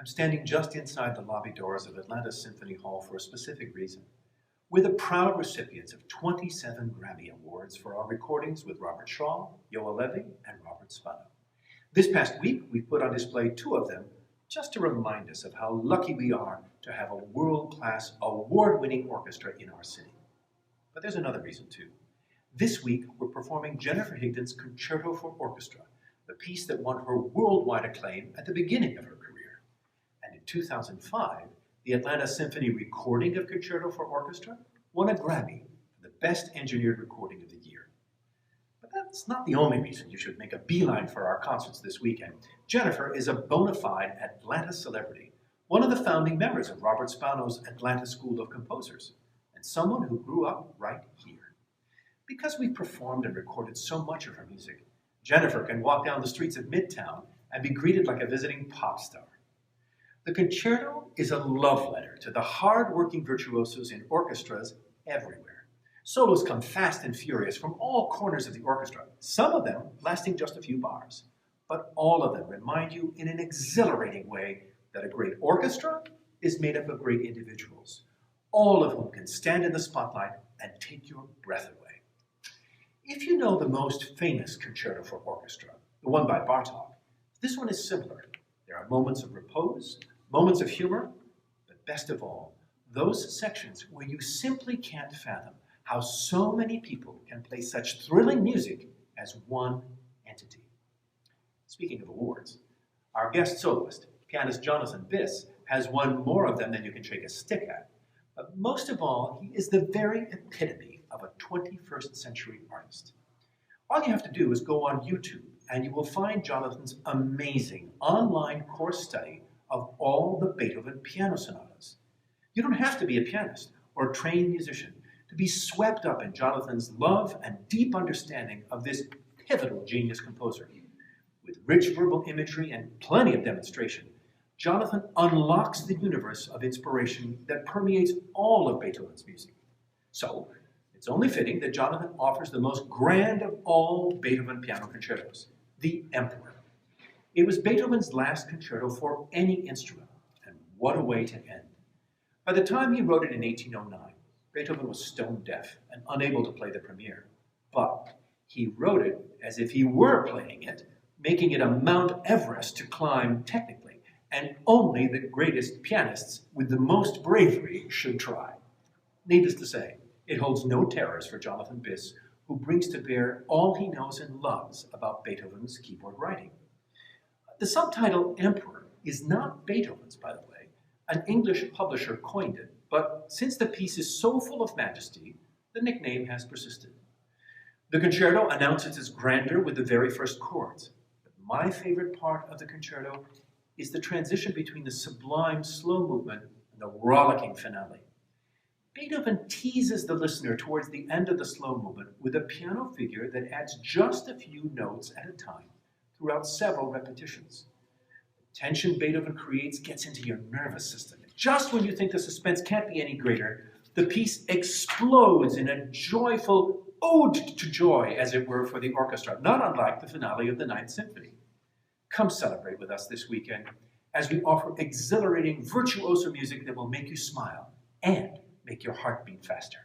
I'm standing just inside the lobby doors of Atlanta Symphony Hall for a specific reason. We're the proud recipients of 27 Grammy Awards for our recordings with Robert Shaw, Yoa Levy, and Robert Spano. This past week, we put on display 2 of them just to remind us of how lucky we are to have a world-class, award-winning orchestra in our city. But there's another reason, too. This week, we're performing Jennifer Higdon's Concerto for Orchestra, the piece that won her worldwide acclaim at the beginning of her career. And in 2005, the Atlanta Symphony recording of Concerto for Orchestra won a Grammy for the Best Engineered Recording of the Year. But that's not the only reason you should make a beeline for our concerts this weekend. Jennifer is a bona fide Atlanta celebrity, one of the founding members of Robert Spano's Atlanta School of Composers, and someone who grew up right here. Because we've performed and recorded so much of her music, Jennifer can walk down the streets of Midtown and be greeted like a visiting pop star. The concerto is a love letter to the hard-working virtuosos in orchestras everywhere. Solos come fast and furious from all corners of the orchestra, some of them lasting just a few bars. But all of them remind you in an exhilarating way that a great orchestra is made up of great individuals, all of whom can stand in the spotlight and take your breath away. If you know the most famous Concerto for Orchestra, the one by Bartók, this one is similar. There are moments of repose, moments of humor, but best of all, those sections where you simply can't fathom how so many people can play such thrilling music as one entity. Speaking of awards, our guest soloist, pianist Jonathan Biss, has won more of them than you can shake a stick at. But most of all, he is the very epitome of a 21st century artist. All you have to do is go on YouTube and you will find Jonathan's amazing online course study of all the Beethoven piano sonatas. You don't have to be a pianist or a trained musician to be swept up in Jonathan's love and deep understanding of this pivotal genius composer. With rich verbal imagery and plenty of demonstration, Jonathan unlocks the universe of inspiration that permeates all of Beethoven's music. So, it's only fitting that Jonathan offers the most grand of all Beethoven piano concertos, the Emperor. It was Beethoven's last concerto for any instrument, and what a way to end. By the time he wrote it in 1809, Beethoven was stone deaf and unable to play the premiere. But he wrote it as if he were playing it, making it a Mount Everest to climb technically, and only the greatest pianists with the most bravery should try. Needless to say, it holds no terrors for Jonathan Biss, who brings to bear all he knows and loves about Beethoven's keyboard writing. The subtitle Emperor is not Beethoven's, by the way. An English publisher coined it, but since the piece is so full of majesty, the nickname has persisted. The concerto announces its grandeur with the very first chords. But my favorite part of the concerto is the transition between the sublime slow movement and the rollicking finale. Beethoven teases the listener towards the end of the slow movement with a piano figure that adds just a few notes at a time throughout several repetitions. The tension Beethoven creates gets into your nervous system. Just when you think the suspense can't be any greater, the piece explodes in a joyful ode to joy, as it were, for the orchestra, not unlike the finale of the Ninth Symphony. Come celebrate with us this weekend as we offer exhilarating virtuoso music that will make you smile and make your heart beat faster.